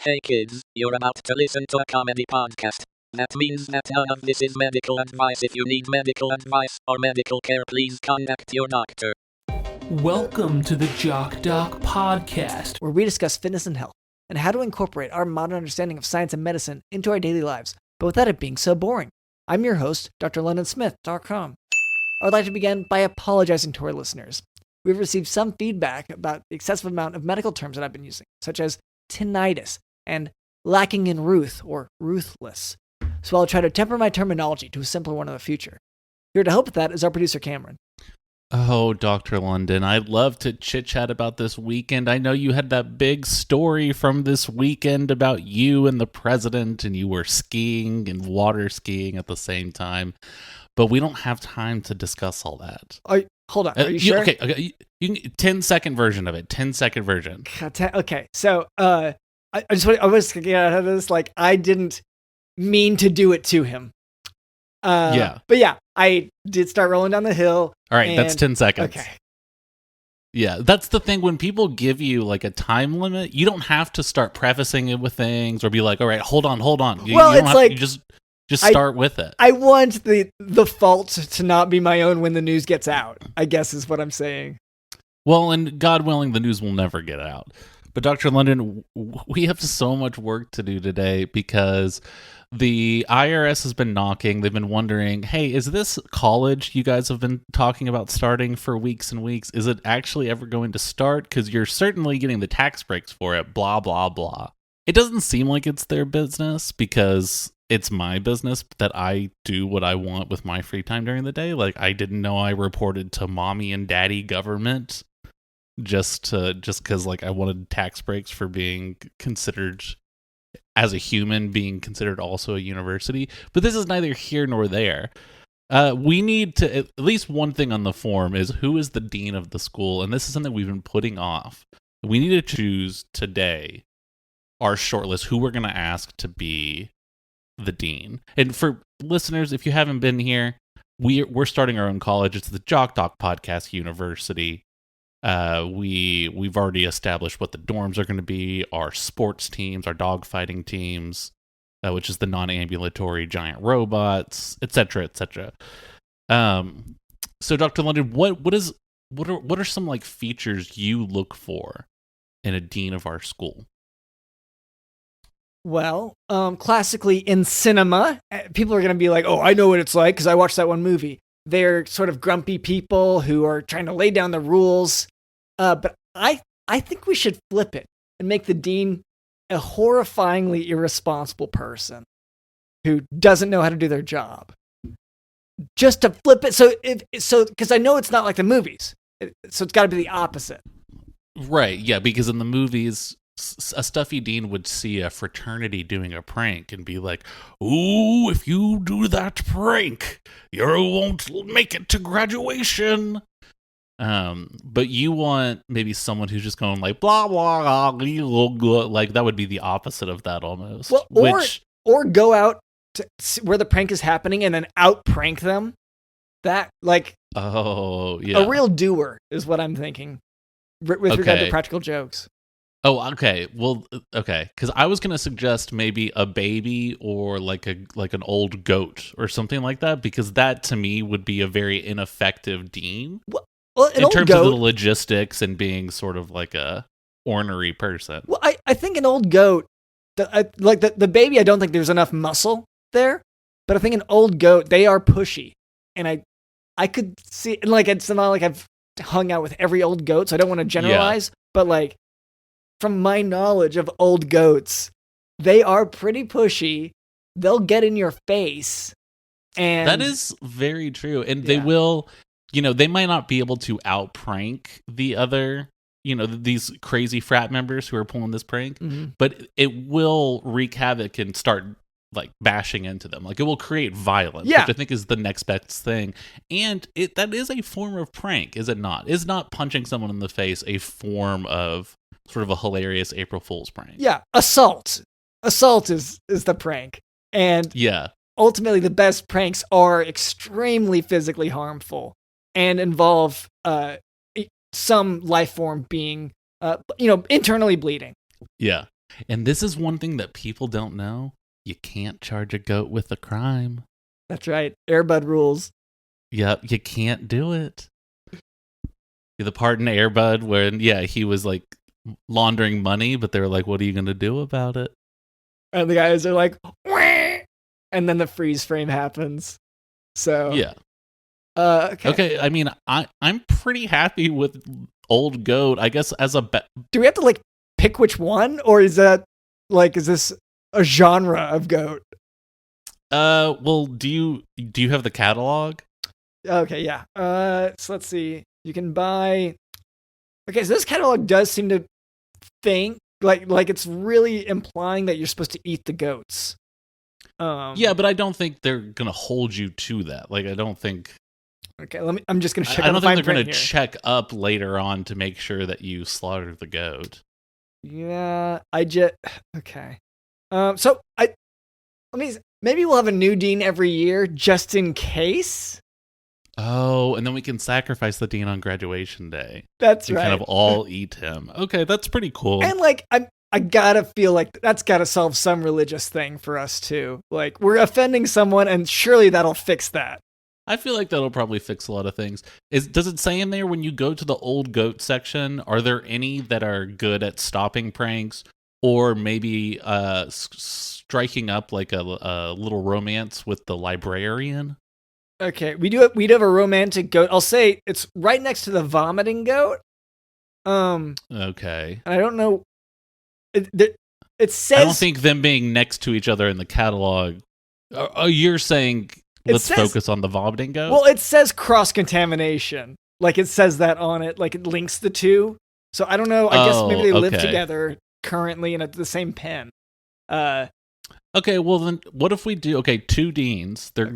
Hey kids, you're about to listen to a comedy podcast. That means that none of this is medical advice. If you need medical advice or medical care, please contact your doctor. Welcome to the Jock podcast, where we discuss fitness and health, and how to incorporate our modern understanding of science and medicine into our daily lives, but without it being so boring. I'm your host, drlondonsmith.com. I would like to begin by apologizing to our listeners. We've received some feedback about the excessive amount of medical terms that I've been using, such as tinnitus and lacking in ruth or ruthless. So I'll try to temper my terminology to a simpler one in the future. Here to help with that is our producer, Cameron. Oh, Dr. London, I'd love to chit-chat about this weekend. I know you had that big story from this weekend about you and the president, and you were skiing and water skiing at the same time. But we don't have time to discuss all that. Hold on, are you sure? Okay. You can, 10-second version of it. 10-second version. Okay, so I was getting out of this. Like, I didn't mean to do it to him. Yeah. But yeah, I did start rolling down the hill. All right, that's 10 seconds. Okay. Yeah, that's the thing. When people give you like a time limit, you don't have to start prefacing it with things or be like, all right, hold on. You just start with it. I want the fault to not be my own when the news gets out, I guess is what I'm saying. Well, and God willing, the news will never get out. But Dr. London, we have so much work to do today because the IRS has been knocking. They've been wondering, hey, is this college you guys have been talking about starting for weeks and weeks? Is it actually ever going to start? Because you're certainly getting the tax breaks for it, blah, blah, blah. It doesn't seem like it's their business because it's my business that I do what I want with my free time during the day. Like, I didn't know I reported to mommy and daddy government just because like I wanted tax breaks for being considered as a human, being considered also a university. But this is neither here nor there. We need to, at least one thing on the form is who is the dean of the school, and this is something we've been putting off. We need to choose today our shortlist, who we're going to ask to be the dean. And for listeners, if you haven't been here, we're starting our own college. It's the Jock Podcast University. We've already established what the dorms are going to be, our sports teams, our dogfighting teams, which is the non-ambulatory giant robots, etc., etc. So, Dr. London, what are some like features you look for in a dean of our school? Well, classically in cinema, people are going to be like, oh, I know what it's like because I watched that one movie. They're sort of grumpy people who are trying to lay down the rules. But I think we should flip it and make the dean a horrifyingly irresponsible person who doesn't know how to do their job. Just to flip it, because I know it's not like the movies, so it's got to be the opposite. Right? Yeah, because in the movies, a stuffy dean would see a fraternity doing a prank and be like, "Ooh, if you do that prank, you won't make it to graduation." But you want maybe someone who's just going like blah blah blah, like that would be the opposite of that almost. Well, or go out to where the prank is happening and then out prank them. That like a real doer is what I'm thinking with regard to practical jokes. Oh, okay. Well, okay, because I was gonna suggest maybe a baby or like an old goat or something like that, because that to me would be a very ineffective dean. Well, in terms of the logistics and being sort of like a ornery person. Well, I think an old goat, the baby, I don't think there's enough muscle there, but I think an old goat, they are pushy. And I could see, like, it's not like I've hung out with every old goat, so I don't want to generalize, but like, from my knowledge of old goats, they are pretty pushy. They'll get in your face. And that is very true. And they will... they might not be able to out-prank the other, these crazy frat members who are pulling this prank, but it will wreak havoc and start, like, bashing into them. Like, it will create violence, which I think is the next best thing. And that is a form of prank, is it not? Is not punching someone in the face a form of sort of a hilarious April Fool's prank? Yeah, assault. Assault is the prank. And ultimately, the best pranks are extremely physically harmful and involve some life form being, internally bleeding. Yeah. And this is one thing that people don't know. You can't charge a goat with a crime. That's right. Airbud rules. Yep, you can't do it. The part in Airbud when, he was like laundering money, but they were like, what are you going to do about it? And the guys are like, wah! And then the freeze frame happens. So, yeah. Okay. Okay, I mean, I'm pretty happy with Old Goat. I guess as a... Do we have to, like, pick which one? Or is that, like, is this a genre of goat? Well, do you have the catalog? Okay, yeah. So let's see. You can buy... Okay, so this catalog does seem to think, like it's really implying that you're supposed to eat the goats. Yeah, but I don't think they're going to hold you to that. Like, I don't think... Okay, I'm just going to check. I don't think they're going to check up later on to make sure that you slaughtered the goat. Yeah, okay. So maybe we'll have a new dean every year just in case. Oh, and then we can sacrifice the dean on graduation day. That's right. Kind of all eat him. Okay, that's pretty cool. And like I gotta feel like that's gotta solve some religious thing for us too. Like we're offending someone, and surely that'll fix that. I feel like that'll probably fix a lot of things. Does it say in there when you go to the old goat section, are there any that are good at stopping pranks or maybe striking up like a little romance with the librarian? Okay, we do have a romantic goat. I'll say it's right next to the vomiting goat. Okay. And I don't know. It says... I don't think them being next to each other in the catalog... you're saying... Let's focus on the vomiting goat? Well, it says cross-contamination. Like, it says that on it. Like, it links the two. So, I don't know. I guess maybe they live together currently in the same pen. Okay, well, then, what if we do... Okay, two deans. They're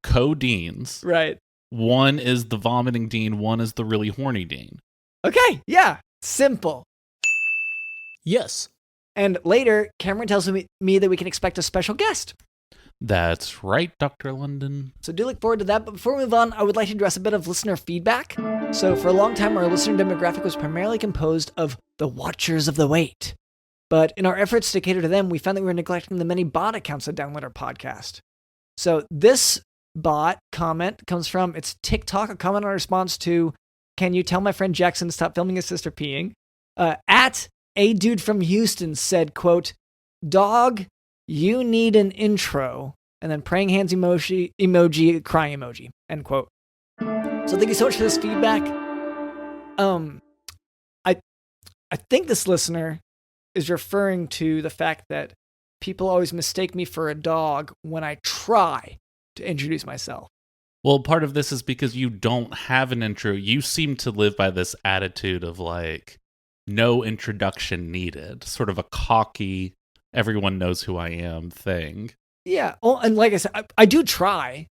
co-deans. Right. One is the vomiting dean. One is the really horny dean. Okay, yeah. Simple. Yes. And later, Cameron tells me that we can expect a special guest. That's right, Dr. London. So do look forward to that. But before we move on, I would like to address a bit of listener feedback. So for a long time, our listener demographic was primarily composed of the Watchers of the Wait. But in our efforts to cater to them, we found that we were neglecting the many bot accounts that download our podcast. So this bot comment comes from, it's TikTok, a comment on response to, can you tell my friend Jackson to stop filming his sister peeing? At a dude from Houston said, quote, dog, you need an intro, and then praying hands emoji, crying emoji, end quote. So thank you so much for this feedback. I think this listener is referring to the fact that people always mistake me for a dog when I try to introduce myself. Well, part of this is because you don't have an intro. You seem to live by this attitude of like, no introduction needed, sort of a cocky, everyone knows who I am thing. Yeah. Well, and like I said, I do try.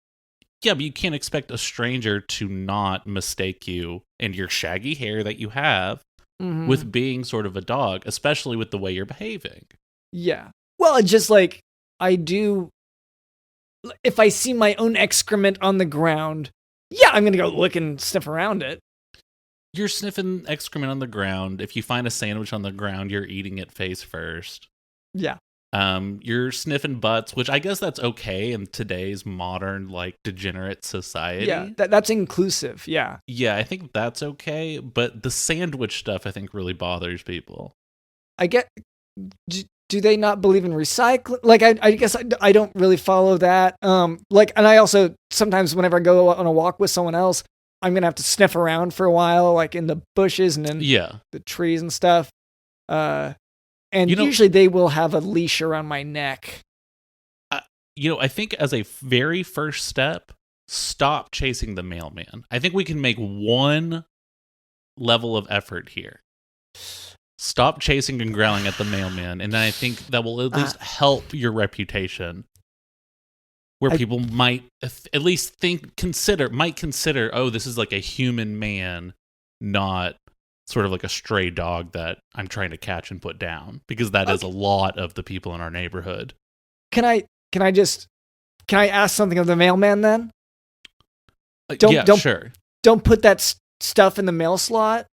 Yeah, but you can't expect a stranger to not mistake you and your shaggy hair that you have with being sort of a dog, especially with the way you're behaving. Yeah. Well, it's just like, I do, if I see my own excrement on the ground, yeah, I'm going to go look and sniff around it. You're sniffing excrement on the ground. If you find a sandwich on the ground, you're eating it face first. Yeah. You're sniffing butts, which I guess that's okay in today's modern, like, degenerate society. Yeah, that's inclusive, yeah. Yeah, I think that's okay, but the sandwich stuff, I think, really bothers people. I get... Do they not believe in recycling? Like, I guess I don't really follow that. Like, and I also, sometimes whenever I go on a walk with someone else, I'm going to have to sniff around for a while, like in the bushes and in the trees and stuff. And usually they will have a leash around my neck. I think as a very first step, stop chasing the mailman. I think we can make one level of effort here. Stop chasing and growling at the mailman, and I think that will at least help your reputation. Where people might at least consider, oh, this is like a human man, not sort of like a stray dog that I'm trying to catch and put down, because that is a lot of the people in our neighborhood. Can I ask something of the mailman then? Sure. Don't put that stuff in the mail slot.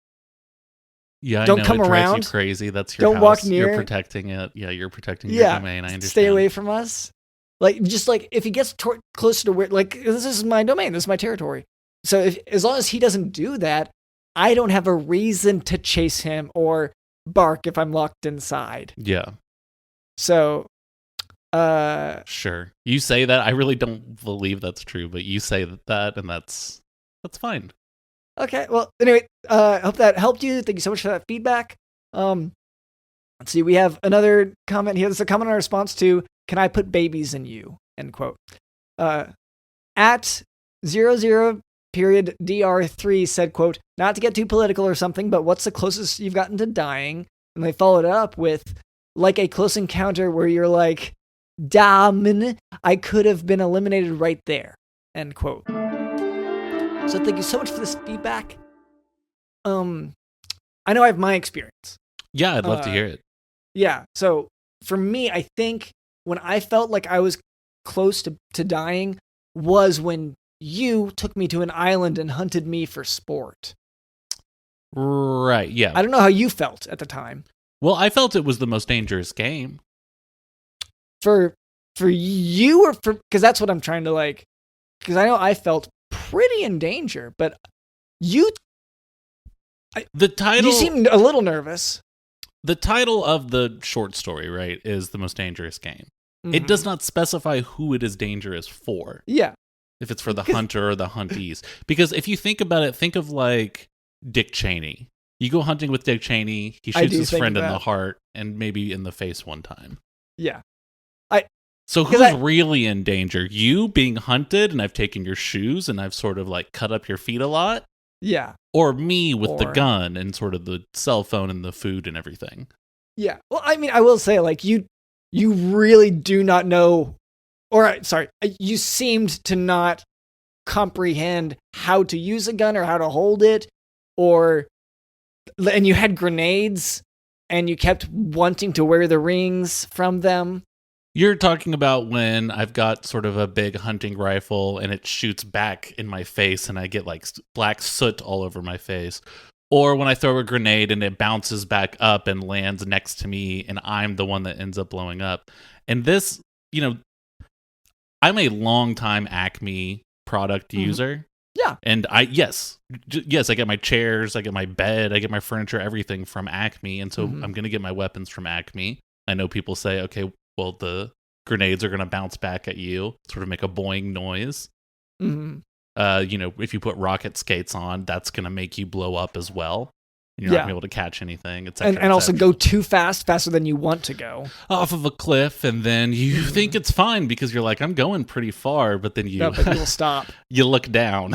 Yeah, Don't I know, come it drives around. you crazy. That's your Don't house. walk near. You're protecting it. Yeah, you're protecting your domain. I understand. Stay away from us. Like, just like if he gets closer to where, like, this is my domain, this is my territory. So as long as he doesn't do that, I don't have a reason to chase him or bark if I'm locked inside. Yeah. So, sure. You say that. I really don't believe that's true, but you say that, and that's fine. Okay. Well, anyway, I hope that helped you. Thank you so much for that feedback. Let's see. We have another comment here. This is a comment in response to, "Can I put babies in you?" End quote. At 00.dr3 said, quote, "Not to get too political or something, but what's the closest you've gotten to dying?" And they followed it up with, "Like a close encounter where you're like, damn, I could have been eliminated right there." End quote. So thank you so much for this feedback. I know I have my experience. Yeah, I'd love to hear it. Yeah. So for me, I think when I felt like I was close to dying was when you took me to an island and hunted me for sport. Right, yeah. I don't know how you felt at the time. Well, I felt it was the most dangerous game. For you, or because that's what I'm trying to like, because I know I felt pretty in danger, but you seemed a little nervous. The title of the short story, right, is The Most Dangerous Game. Mm-hmm. It does not specify who it is dangerous for. Yeah. If it's for the hunter or the huntees. Because if you think about it, think of like Dick Cheney. You go hunting with Dick Cheney, he shoots his friend in the heart and maybe in the face one time. Yeah. So who's really in danger? You being hunted and I've taken your shoes and I've sort of like cut up your feet a lot? Yeah. Or me with the gun and sort of the cell phone and the food and everything? Yeah. Well, I mean, I will say, like, you really do not know, you seemed to not comprehend how to use a gun or how to hold it, and you had grenades and you kept wanting to wear the rings from them. You're talking about when I've got sort of a big hunting rifle and it shoots back in my face and I get like black soot all over my face. Or when I throw a grenade and it bounces back up and lands next to me and I'm the one that ends up blowing up. And this, I'm a long-time Acme product user. Yeah. And I get my chairs, I get my bed, I get my furniture, everything from Acme. And so I'm going to get my weapons from Acme. I know people say, okay, well, the grenades are going to bounce back at you, sort of make a boing noise. Mm-hmm. If you put rocket skates on, that's going to make you blow up as well. You're not going to be able to catch anything. And also go too faster than you want to go. Off of a cliff, and then you think it's fine because you're like, I'm going pretty far, but then you will stop. You look down.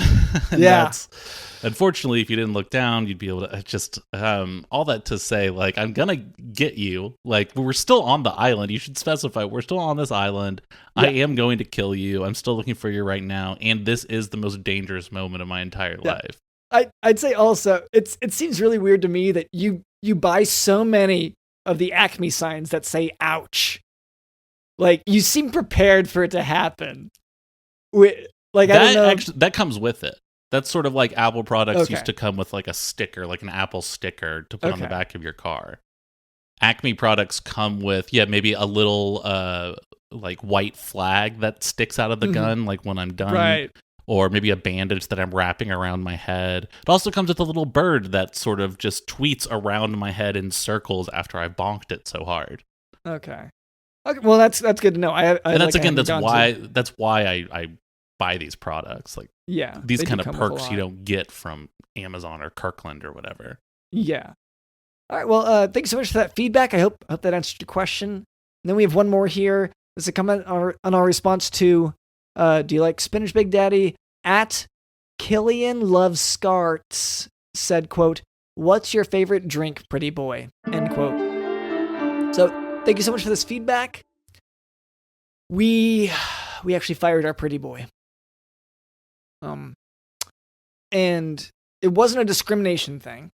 Unfortunately, if you didn't look down, you'd be able to just, all that to say, like, I'm going to get you. Like, we're still on the island. You should specify, we're still on this island. Yeah. I am going to kill you. I'm still looking for you right now. And this is the most dangerous moment of my entire life. I'd say also, it seems really weird to me that you buy so many of the Acme signs that say ouch. Like, you seem prepared for it to happen. I don't know. That comes with it. That's sort of like Apple products used to come with like a sticker, like an Apple sticker to put on the back of your car. Acme products come with, maybe a little like white flag that sticks out of the gun, like when I'm done. Right. Or maybe a bandage that I'm wrapping around my head. It also comes with a little bird that sort of just tweets around my head in circles after I bonked it so hard. Okay. Well, that's good to know. That's why I buy these products. Like, these kind of perks you don't get from Amazon or Kirkland or whatever. Yeah. All right. Well, thanks so much for that feedback. I hope that answered your question. And then we have one more here. This is a comment on our response to, do you like spinach, Big Daddy? At Killian Loves Scarts said, quote, "What's your favorite drink, pretty boy?" End quote. So thank you so much for this feedback. We actually fired our pretty boy. And it wasn't a discrimination thing,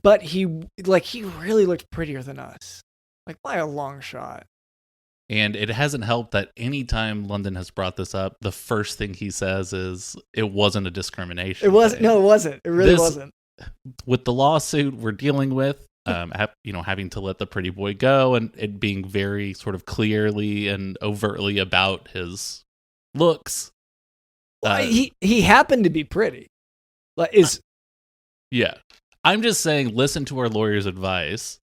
but he really looked prettier than us, like by a long shot. And it hasn't helped that anytime London has brought this up, the first thing he says is, it wasn't a discrimination. It wasn't. No, it wasn't. It really wasn't. with the lawsuit we're dealing with, having to let the pretty boy go and it being very sort of clearly and overtly about his looks. He happened to be pretty. Yeah. I'm just saying, listen to our lawyer's advice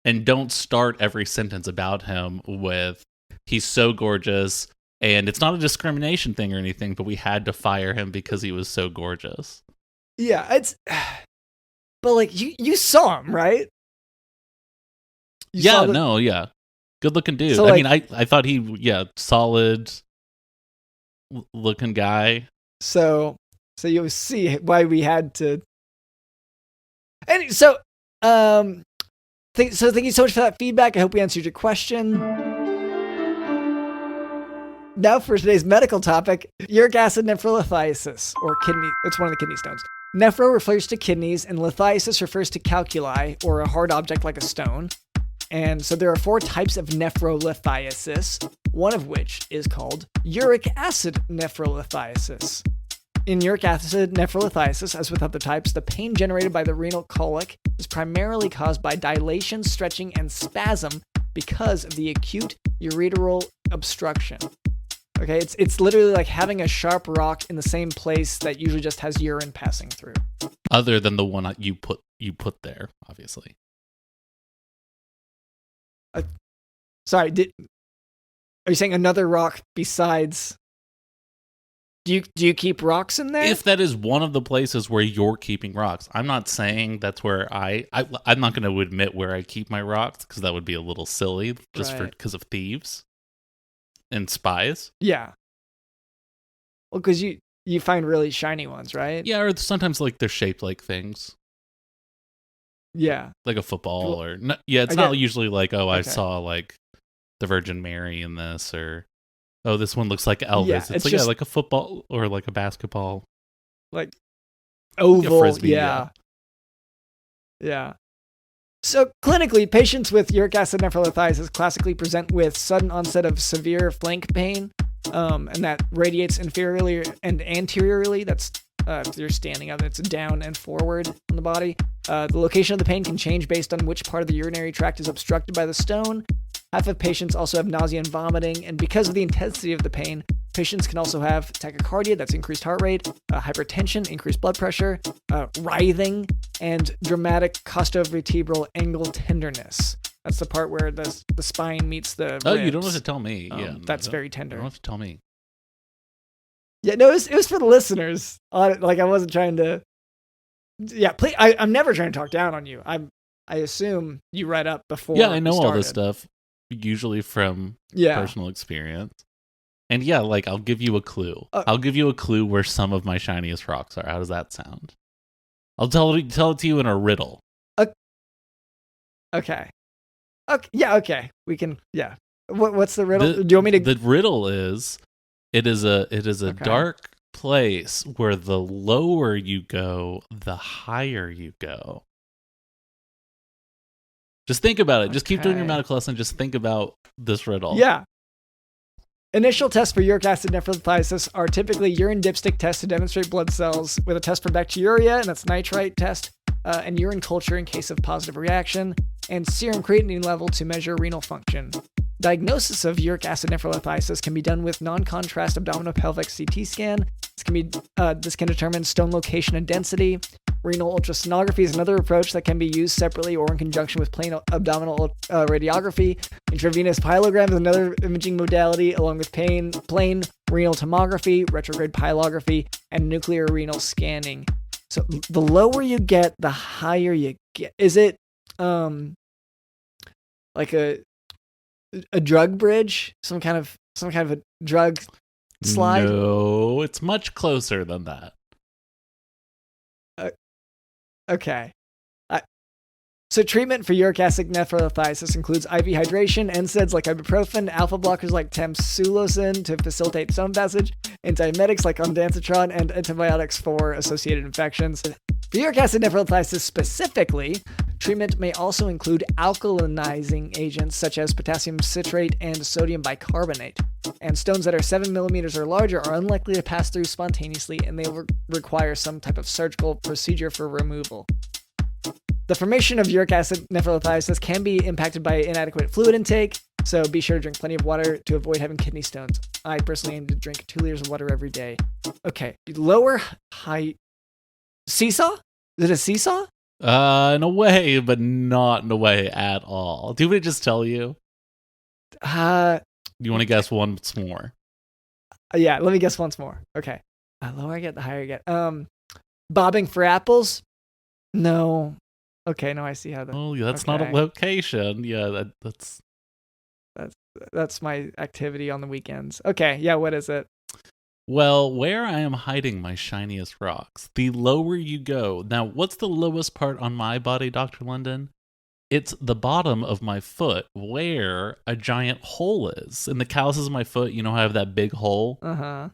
and don't start every sentence about him with, he's so gorgeous, and it's not a discrimination thing or anything, but we had to fire him because he was so gorgeous. Yeah, but like you saw him, right? Yeah. Good looking dude. So, I thought solid looking guy. So you'll see why we had to. And so, thank you so much for that feedback. I hope we answered your question. Now for today's medical topic, uric acid nephrolithiasis, or kidney. It's one of the kidney stones. Nephro refers to kidneys, and lithiasis refers to calculi, or a hard object like a stone. And so there are 4 types of nephrolithiasis, one of which is called uric acid nephrolithiasis. In uric acid nephrolithiasis, as with other types, the pain generated by the renal colic is primarily caused by dilation, stretching, and spasm because of the acute ureteral obstruction. Okay, it's literally like having a sharp rock in the same place that usually just has urine passing through. Other than the one you put there, obviously. Sorry, are you saying another rock besides? Do you keep rocks in there? If that is one of the places where you're keeping rocks, I'm not saying that's where I'm not going to admit where I keep my rocks because that would be a little silly because of thieves and spies. Yeah. Well, because you find really shiny ones, right? Yeah, or sometimes like they're shaped like things. Yeah. Like a football it's not usually like, I saw like the Virgin Mary in this, or this one looks like Elvis. Yeah, it's like, just, like a football or like a basketball. Like oval, frisbee, yeah. So clinically, patients with uric acid nephrolithiasis classically present with sudden onset of severe flank pain, and that radiates inferiorly and anteriorly. That's if you're standing up, it's down and forward on the body. The location of the pain can change based on which part of the urinary tract is obstructed by the stone. Half of patients also have nausea and vomiting, and because of the intensity of the pain, patients can also have tachycardia, that's increased heart rate, hypertension, increased blood pressure, writhing, and dramatic costovertebral angle tenderness. That's the part where the spine meets the ribs. You don't have to tell me. That's very tender. You don't have to tell me. Yeah, no, it was for the listeners. Like, I wasn't trying to. Yeah, please. I'm never trying to talk down on you. I assume you read up before. Yeah, I know all this stuff, usually from personal experience. And yeah, like I'll give you a clue. I'll give you a clue where some of my shiniest rocks are. How does that sound? I'll tell it to you in a riddle. Okay. Yeah. Okay. We can. Yeah. What's the riddle? Do you want me to? The riddle is, it is a dark place where the lower you go, the higher you go. Just think about it. Just keep doing your medical lesson. Just think about this riddle. Yeah. Initial tests for uric acid nephrolithiasis are typically urine dipstick tests to demonstrate blood cells, with a test for bacteriuria, and that's nitrite test, and urine culture in case of positive reaction, and serum creatinine level to measure renal function. Diagnosis of uric acid nephrolithiasis can be done with non-contrast abdominopelvic CT scan. This can determine stone location and density. Renal ultrasonography is another approach that can be used separately or in conjunction with plain abdominal radiography. Intravenous pyelogram is another imaging modality, along with plain renal tomography, retrograde pyelography, and nuclear renal scanning. So the lower you get, the higher you get. Is it like a drug bridge? Some kind of a drug slide? No, it's much closer than that. Okay. So treatment for uric acid nephrolithiasis includes IV hydration, NSAIDs like ibuprofen, alpha blockers like tamsulosin to facilitate stone passage, antiemetics like ondansetron, and antibiotics for associated infections. For uric acid nephrolithiasis specifically, treatment may also include alkalinizing agents such as potassium citrate and sodium bicarbonate. And stones that are 7 millimeters or larger are unlikely to pass through spontaneously, and they will require some type of surgical procedure for removal. The formation of uric acid nephrolithiasis can be impacted by inadequate fluid intake, so be sure to drink plenty of water to avoid having kidney stones. I personally aim to drink 2 liters of water every day. Okay, lower height. Seesaw? Is it a seesaw? In a way, but not in a way at all. Do you want me to just tell you? You want to guess once more? Yeah, let me guess once more. Okay. The lower I get, the higher I get. Bobbing for apples? No. Okay, no, I see how that. Oh, yeah, that's not a location. Yeah, that's my activity on the weekends. Okay, yeah, what is it? Well, where I am hiding my shiniest rocks, the lower you go. Now, what's the lowest part on my body, Dr. London? It's the bottom of my foot where a giant hole is. In the calluses of my foot, you know how I have that big hole? Uh-huh.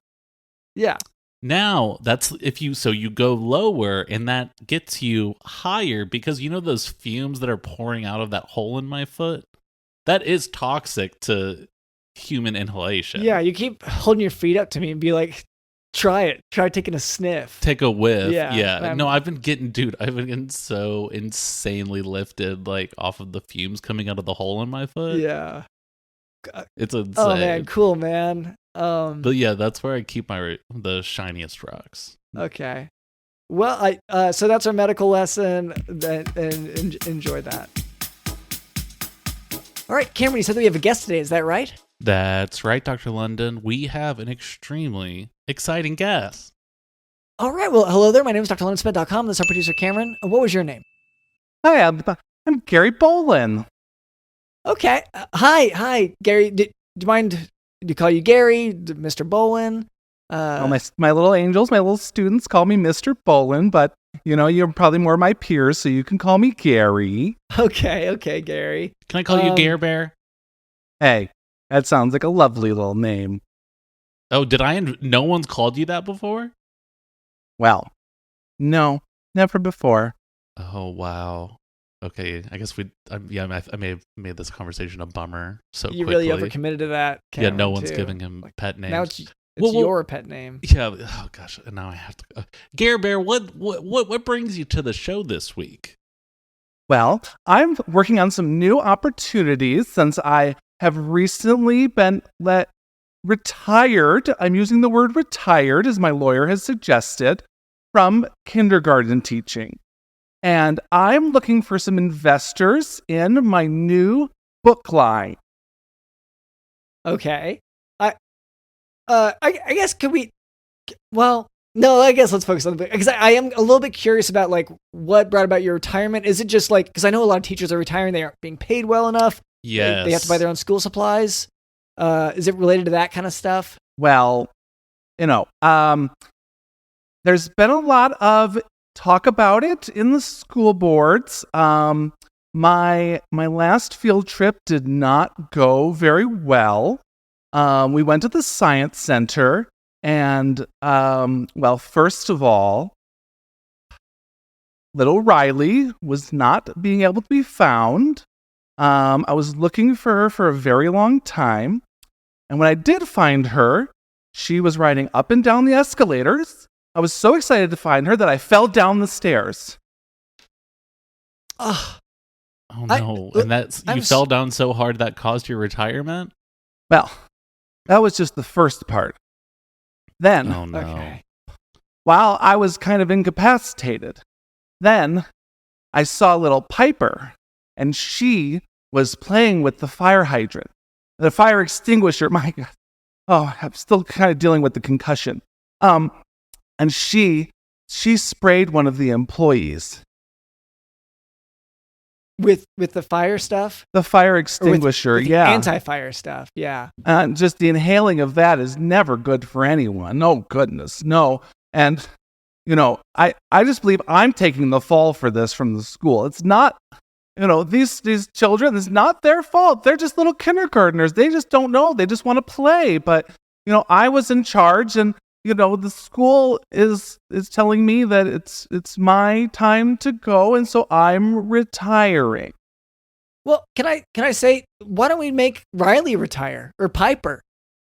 Yeah. Now, you go lower and that gets you higher because you know those fumes that are pouring out of that hole in my foot? That is toxic to human inhalation. Yeah, you keep holding your feet up to me and be like, try it. Try taking a sniff. Take a whiff. Yeah. No, I've been getting so insanely lifted, like, off of the fumes coming out of the hole in my foot. Yeah. It's insane. Oh, man. Cool, man. But yeah, that's where I keep the shiniest rocks. Okay. Well, so that's our medical lesson, and enjoy that. All right, Cameron, you said that we have a guest today. Is that right? That's right, Dr. London. We have an extremely exciting guest. All right. Well, hello there. My name is drlondonsmith.com. This is our producer, Cameron. What was your name? Hi, I'm Gary Bolin. Okay. Hi, Gary. Do you mind? Do call you Gary, Mr. Bolin? My little angels, my little students call me Mr. Bolin, but you're probably more my peers, so you can call me Gary. Okay, Gary. Can I call you Gare Bear? Hey, that sounds like a lovely little name. Oh, no one's called you that before? Well, no, never before. Oh, wow. Okay, I guess I may have made this conversation a bummer so quickly. You really overcommitted to that, Cameron, no one's too. giving him pet names. Now it's your pet name. Yeah, oh gosh, now I have to. Gare Bear, what brings you to the show this week? Well, I'm working on some new opportunities since I have recently been retired. I'm using the word retired, as my lawyer has suggested, from kindergarten teaching. And I'm looking for some investors in my new book line. Okay. I guess well, no, I guess let's focus on the book, because I am a little bit curious about like what brought about your retirement. Is it just like, because I know a lot of teachers are retiring, they aren't being paid well enough. Yes. They have to buy their own school supplies. Is it related to that kind of stuff? Well, there's been a lot of talk about it in the school boards. My last field trip did not go very well. We went to the science center, and first of all, little Riley was not being able to be found. I was looking for her for a very long time, and when I did find her, she was riding up and down the escalators. I was so excited to find her that I fell down the stairs. Oh no! You fell down so hard that caused your retirement? Well, that was just the first part. Then, oh, no. Okay. While I was kind of incapacitated, then I saw little Piper, and she was playing with the fire hydrant, the fire extinguisher. My God. Oh, I'm still kind of dealing with the concussion. And she sprayed one of the employees. With the fire stuff? The fire extinguisher, with yeah. The anti-fire stuff, yeah. Just the inhaling of that is never good for anyone. Oh, goodness, no. And, I just believe I'm taking the fall for this from the school. It's not, these children, it's not their fault. They're just little kindergartners. They just don't know. They just want to play. But, I was in charge, and the school is telling me that it's my time to go, and so I'm retiring. Well, can I say, why don't we make Riley retire or Piper?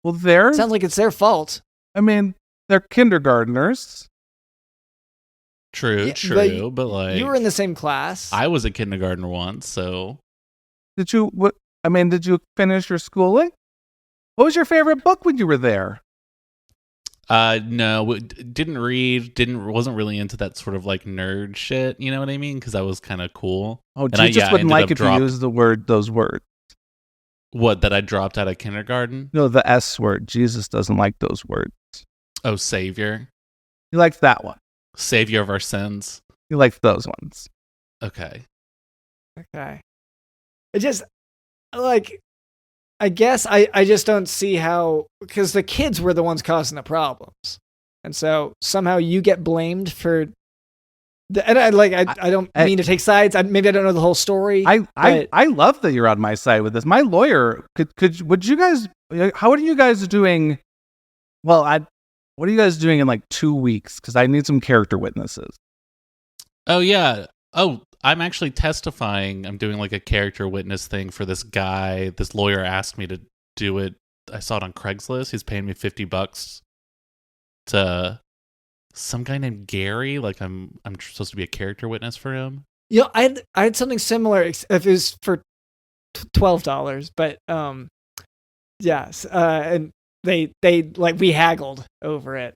Well, Sounds like it's their fault. I mean, they're kindergartners. True, Yeah, but like you were in the same class. I was a kindergartner once, so Did you finish your schooling? What was your favorite book when you were there? no, didn't read, wasn't really into that sort of like nerd shit. You know what I mean? Because I was kind of cool. Oh, And Jesus I wouldn't ended like up if you used those words. What, that I dropped out of kindergarten? No, the S word. Jesus doesn't like those words. Oh, savior, He likes that one. savior of our sins. He likes those ones. Okay. Okay. It just, like, I guess I just don't see how, because the kids were the ones causing the problems. And so somehow you get blamed for, I don't mean to take sides. Maybe I don't know the whole story. I love that you're on my side with this. My lawyer, would you guys, how are you guys doing? Well, what are you guys doing in like 2 weeks? Because I need some character witnesses. Oh yeah. Oh, I'm actually testifying. I'm doing like a character witness thing for this guy. This lawyer asked me to do it. I saw it on Craigslist. He's paying me $50 to some guy named Gary. Like I'm supposed to be a character witness for him. I had something similar if it was for $12, but yes, and they like, we haggled over it.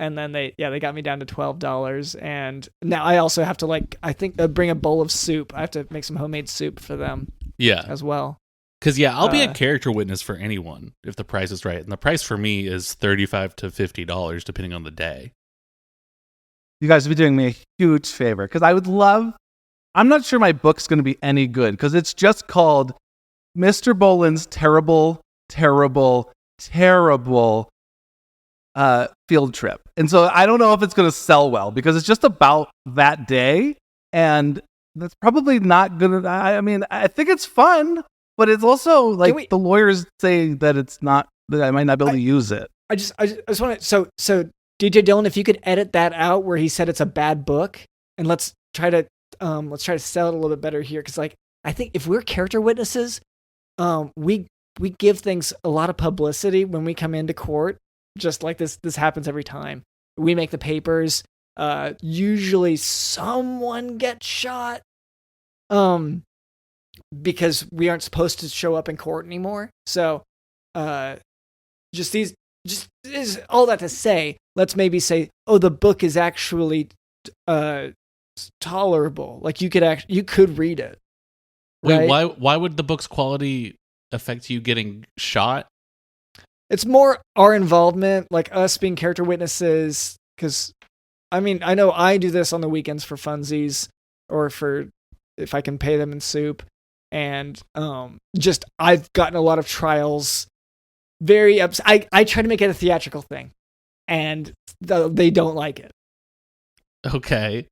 And then they got me down to $12, and now I also have to bring a bowl of soup. I have to make some homemade soup for them. Yeah, as well. Because I'll be a character witness for anyone if the price is right, and the price for me is $35 to $50 depending on the day. You guys would be doing me a huge favor, because I'm not sure my book's going to be any good, because it's just called Mr. Bolin's Terrible, Terrible, Terrible Field Trip. And so I don't know if it's going to sell well, because it's just about that day, and that's probably not going to, I mean, I think it's fun, but it's also like the lawyers say that it's not, that I might not be able to use it. I just want to, so DJ Dylan, if you could edit that out where he said it's a bad book, and let's try to sell it a little bit better here, because like, I think if we're character witnesses, we give things a lot of publicity when we come into court. Just like this happens every time. We make the papers. Usually someone gets shot. Because we aren't supposed to show up in court anymore. So, just is all that to say, let's maybe say, oh, the book is actually tolerable. Like you could read it. Wait, right? why would the book's quality affect you getting shot? It's more our involvement, like us being character witnesses, because, I mean, I know I do this on the weekends for funsies, or for if I can pay them in soup, and I've gotten a lot of trials very upset. I try to make it a theatrical thing, and they don't like it. Okay.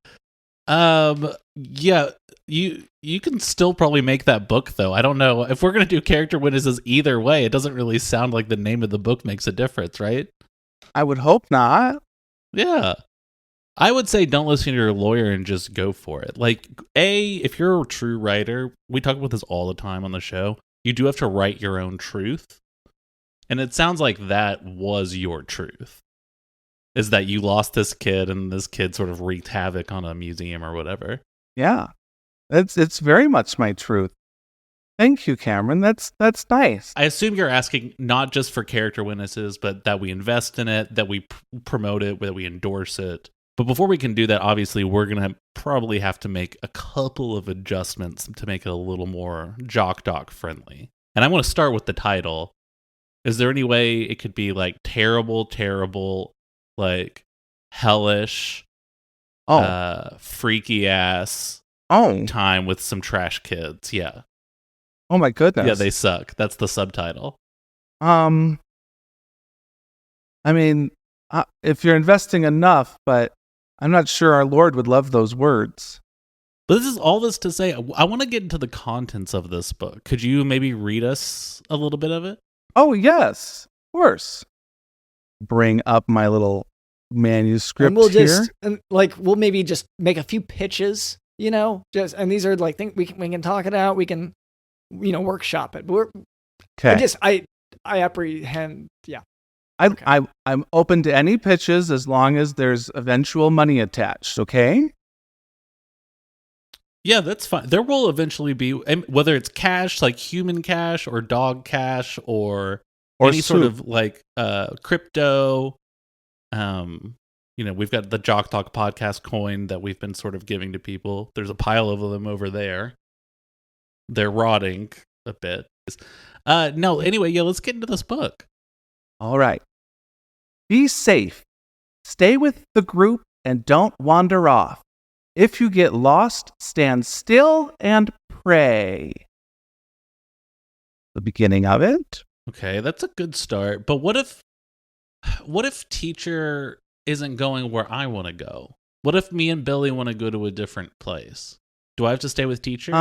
Yeah, you can still probably make that book, though. I don't know if we're gonna do character witnesses either way. It doesn't really sound like the name of the book makes a difference, right? I would hope not. Yeah, I would say don't listen to your lawyer and just go for it. Like, if you're a true writer, we talk about this all the time on the show. You do have to write your own truth, and it sounds like that was your truth. Is that you lost this kid, and this kid sort of wreaked havoc on a museum or whatever. Yeah, it's very much my truth. Thank you, Cameron. That's nice. I assume you're asking not just for character witnesses, but that we invest in it, that we promote it, that we endorse it. But before we can do that, obviously, we're going to probably have to make a couple of adjustments to make it a little more Jock Doc friendly. And I want to start with the title. Is there any way it could be like terrible, terrible, like hellish, freaky ass time with some trash kids? Yeah. Oh my goodness. Yeah, they suck. That's the subtitle. I mean, if you're investing enough, but I'm not sure our Lord would love those words. But this is all this to say, I want to get into the contents of this book. Could you maybe read us a little bit of it? Oh, yes, of course. bring up my little manuscript and we'll here. We'll maybe just make a few pitches, and these are like things we can talk it out. We can, workshop it. But I apprehend, yeah. Okay. I'm open to any pitches as long as there's eventual money attached. Okay. Yeah, that's fine. There will eventually be, whether it's cash, like human cash or dog cash or any sort of like crypto. We've got the Jock Talk podcast coin that we've been sort of giving to people. There's a pile of them over there. They're rotting a bit. Anyway, let's get into this book. All right. Be safe. Stay with the group and don't wander off. If you get lost, stand still and pray. The beginning of it. Okay, that's a good start. But what if teacher isn't going where I want to go? What if me and Billy want to go to a different place? Do I have to stay with teacher?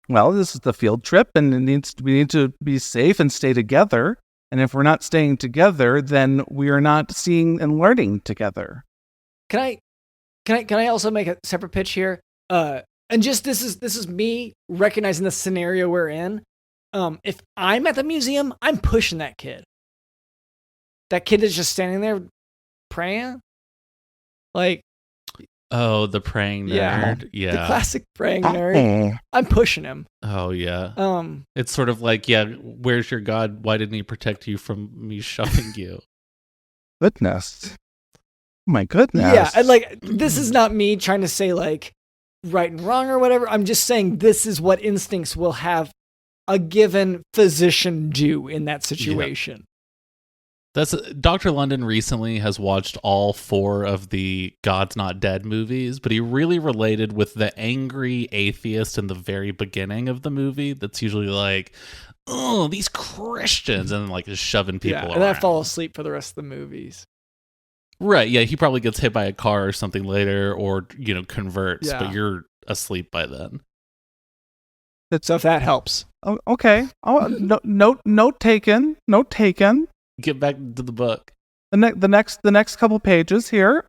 Well, this is the field trip, and we need to be safe and stay together. And if we're not staying together, then we are not seeing and learning together. Can I also make a separate pitch here? And just this is me recognizing the scenario we're in. If I'm at the museum, I'm pushing that kid. That kid is just standing there praying. Like, oh, the praying nerd. Yeah. The classic praying nerd. I'm pushing him. Oh yeah. It's sort of like, where's your God? Why didn't he protect you from me shoving you? Goodness. Oh my goodness. Yeah, and this is not me trying to say like right and wrong or whatever. I'm just saying this is what instincts will have a given physician do in that situation. Yep. That's Dr. London recently has watched all 4 of the God's Not Dead movies, but he really related with the angry atheist in the very beginning of the movie. That's usually like, oh, these Christians, and like just shoving people around. And I fall asleep for the rest of the movies. Right, yeah, he probably gets hit by a car or something later, or converts, but you're asleep by then. So if that helps. Oh, okay. Oh, note taken. Note taken. Get back to the book. The next couple pages here.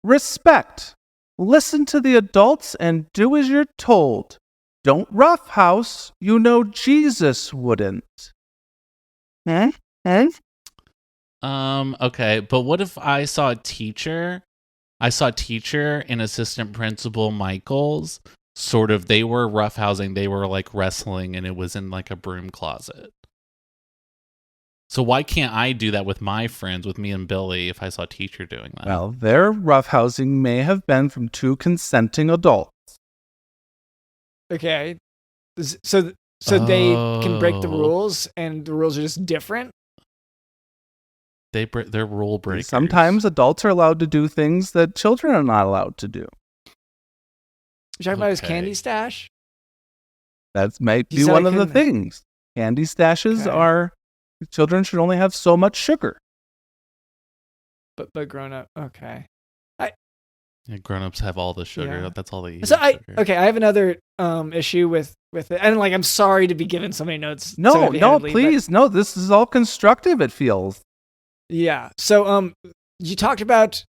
Respect. Listen to the adults and do as you're told. Don't roughhouse. Jesus wouldn't. Okay, but what if I saw teacher and assistant principal Michaels, sort of, they were roughhousing, they were like wrestling, and it was in like a broom closet. So why can't I do that with my friends, with me and Billy, if I saw teacher doing that? Well, their roughhousing may have been from 2 consenting adults. Okay. So they can break the rules, and the rules are just different? They're rule breakers. Sometimes adults are allowed to do things that children are not allowed to do. You're talking about his candy stash? That might be one of the things. Candy stashes are... Children should only have so much sugar. But grown up, okay. Grown-ups have all the sugar. Yeah. That's all they eat. So I have another issue with it. And I'm sorry to be giving so many notes. No, please. No, this is all constructive, it feels. Yeah. So you talked about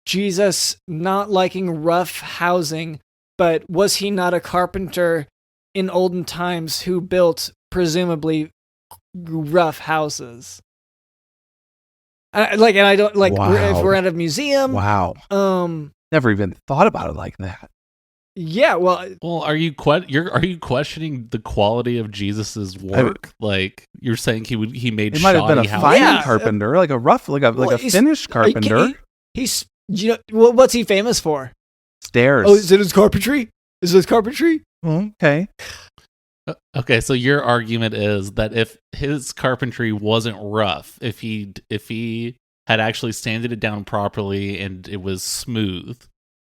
Jesus not liking rough housing, but was he not a carpenter in olden times who built presumably rough houses? And I don't like if we're at a museum. Wow. Never even thought about it like that. Yeah. Well, are you questioning the quality of Jesus's work? Like you're saying he made. He might have been a fine carpenter, like a rough, like a finished carpenter. He's what's he famous for? Stairs. Oh, is it his carpentry? Is it his carpentry? Okay. Okay, so your argument is that if his carpentry wasn't rough, if he had actually sanded it down properly and it was smooth,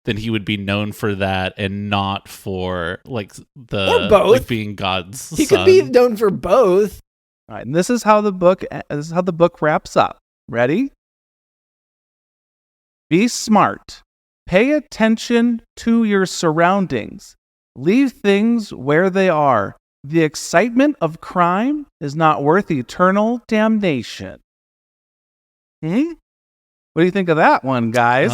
then he would be known for that and not for or both. Like being God's son. He could be known for both. All right, and this is how the book wraps up. Ready? Be smart. Pay attention to your surroundings. Leave things where they are. The excitement of crime is not worth eternal damnation. Hmm? What do you think of that one, guys?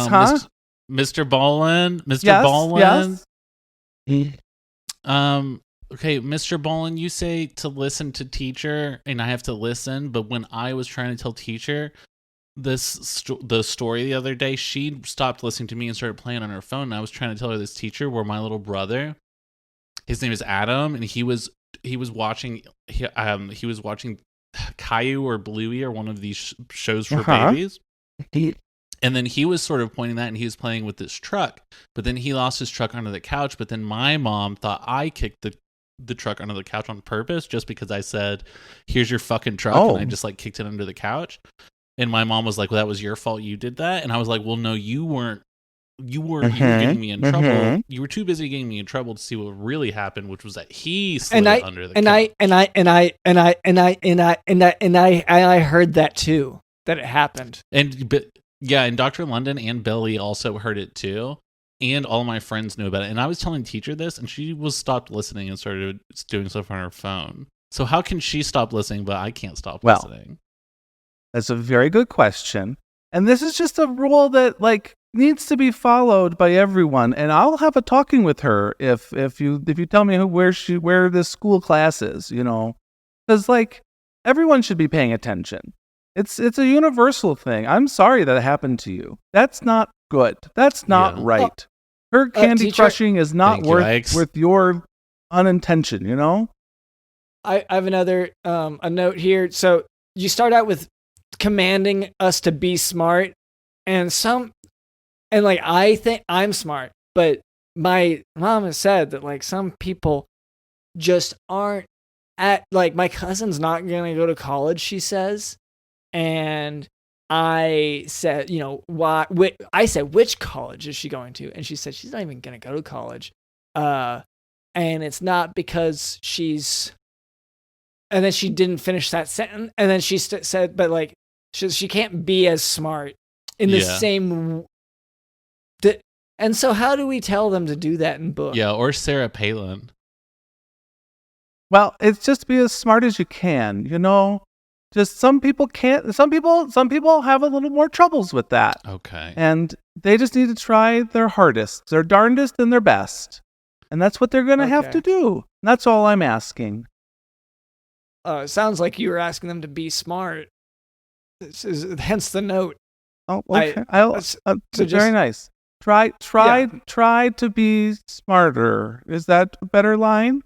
Mr. Bolin, Mr. Yes, Bolin. yes. Okay, Mr. Bolin, you say to listen to teacher, and I have to listen. But when I was trying to tell teacher the story the other day, she stopped listening to me and started playing on her phone. And I was trying to tell her this teacher where my little brother, his name is Adam, and he was watching Caillou or Bluey or one of these shows for babies. And then he was sort of pointing that, and he was playing with this truck. But then he lost his truck under the couch. But then my mom thought I kicked the truck under the couch on purpose just because I said, "Here's your fucking truck," and I just like kicked it under the couch. And my mom was like, "Well, that was your fault. You did that." And I was like, "Well, no, you weren't. You were getting me in trouble. You were too busy getting me in trouble to see what really happened, which was that he slid under the couch." I heard that too, that it happened. And Dr. London and Billy also heard it too. And all my friends knew about it. And I was telling teacher this, and she stopped listening and started doing stuff on her phone. So how can she stop listening, but I can't stop listening? That's a very good question. And this is just a rule that needs to be followed by everyone. And I'll have a talking with her if you tell me where this school class is, because everyone should be paying attention. It's a universal thing. I'm sorry that happened to you. That's not good. That's not right. Her candy crushing is not worth your unintention, I have another a note here. So you start out with commanding us to be smart, and I think I'm smart, but my mom has said that some people just aren't my cousin's not gonna go to college, she says. And I said, why? I said, which college is she going to? And she said, she's not even going to go to college. And it's not because she's. And then she didn't finish that sentence. And then she said, but she can't be as smart in the same. And so, how do we tell them to do that in book? Yeah, or Sarah Palin. Well, it's just be as smart as you can, Just some people can't. Some people have a little more troubles with that. Okay. And they just need to try their hardest, their darndest, and their best. And that's what they're going to have to do. And that's all I'm asking. It sounds like you were asking them to be smart. Hence the note. Oh, okay. Very nice. Try to be smarter. Is that a better line?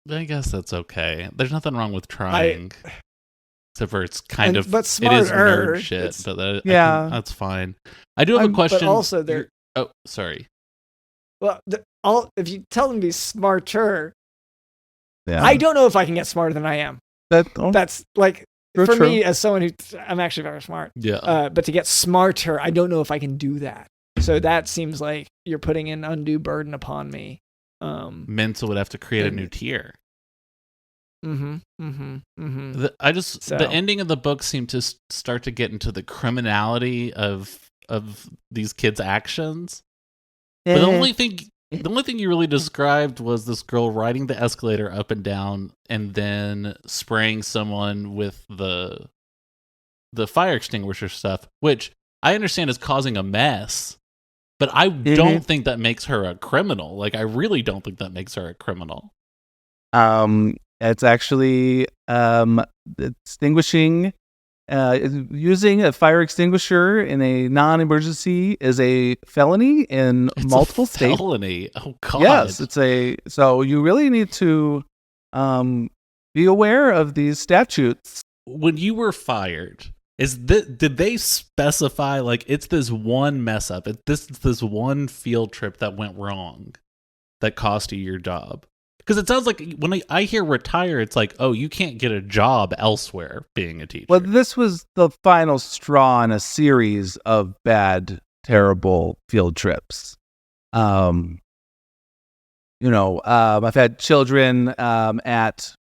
I guess that's okay. There's nothing wrong with trying. Except for it's kind of, but smarter, it is nerd shit, but that's fine. I do have a question. But also, oh, sorry. Well, if you tell them to be smarter, yeah. I don't know if I can get smarter than I am. That's for me as someone I'm actually very smart. Yeah. But to get smarter, I don't know if I can do that. So that seems like you're putting an undue burden upon me. Mental would have to create a new tier. The ending of the book seemed to start to get into the criminality of these kids' actions. But the only thing you really described was this girl riding the escalator up and down and then spraying someone with the fire extinguisher stuff, which I understand is causing a mess. But I don't think that makes her a criminal. I really don't think that makes her a criminal. It's actually extinguishing, using a fire extinguisher in a non-emergency is a felony in multiple states. Felony? Oh God! Yes, so you really need to be aware of these statutes. When you were fired, did they specify it's this one mess up? It's this one field trip that went wrong that cost you your job? Because it sounds like when I hear retire, it's oh, you can't get a job elsewhere being a teacher. Well, this was the final straw in a series of bad, terrible field trips. I've had children at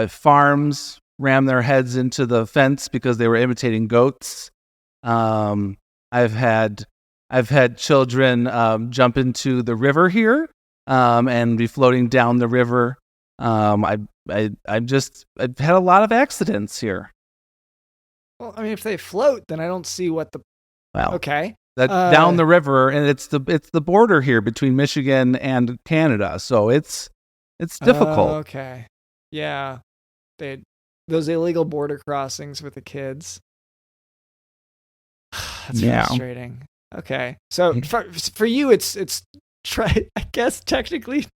farms ram their heads into the fence because they were imitating goats. I've had children jump into the river here. And be floating down the river. I've had a lot of accidents here. Well, I mean, if they float, then I don't see what the. Well, Okay. down the river, and it's the border here between Michigan and Canada, so it's difficult. Okay. Yeah. Those illegal border crossings with the kids. That's frustrating. Okay. So for you, it's I guess technically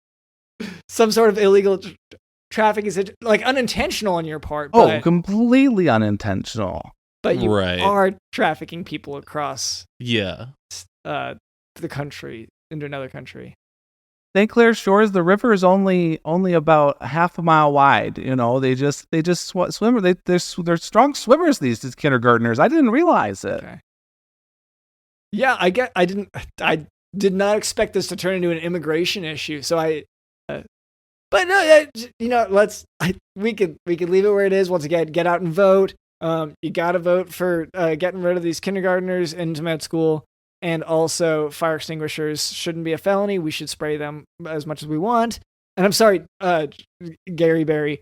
some sort of illegal traffic is like unintentional on your part. But, completely unintentional. But you are trafficking people across the country into another country. St. Clair Shores, the river is only about half a mile wide. You know, they just swim. They're strong swimmers. These kindergartners. I didn't realize it. Okay. Yeah, I did not expect this to turn into an immigration issue. So but no, we could leave it where it is. Once again, get out and vote. You got to vote for getting rid of these kindergartners into med school. And also, fire extinguishers shouldn't be a felony. We should spray them as much as we want. And I'm sorry, Gary Berry,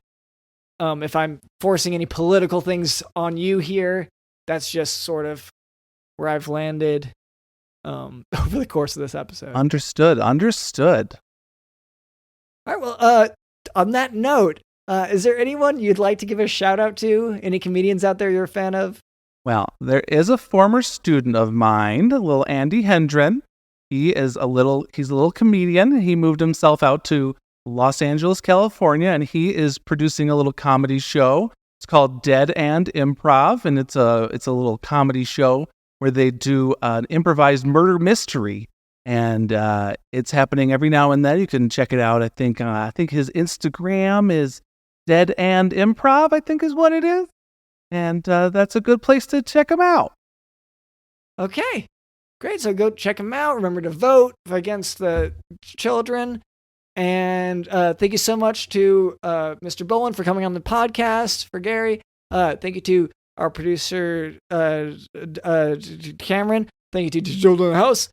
if I'm forcing any political things on you here, that's just sort of where I've landed over the course of this episode. Understood. All right, well, on that note, is there anyone you'd like to give a shout out to? Any comedians out there you're a fan of? Well, there is a former student of mine, little Andy Hendren. He's a little comedian. He moved himself out to Los Angeles, California, and he is producing a little comedy show. It's called Dead and Improv, and it's a little comedy show where they do an improvised murder mystery, and it's happening every now and then. You can check it out. I think his Instagram is Dead and Improv, I think is what it is. And that's a good place to check him out. Okay, great. So go check him out. Remember to vote against the children. And thank you so much to Mr. Bolin for coming on the podcast, for Gary. Thank you to our producer, Cameron. Thank you to Children in the House.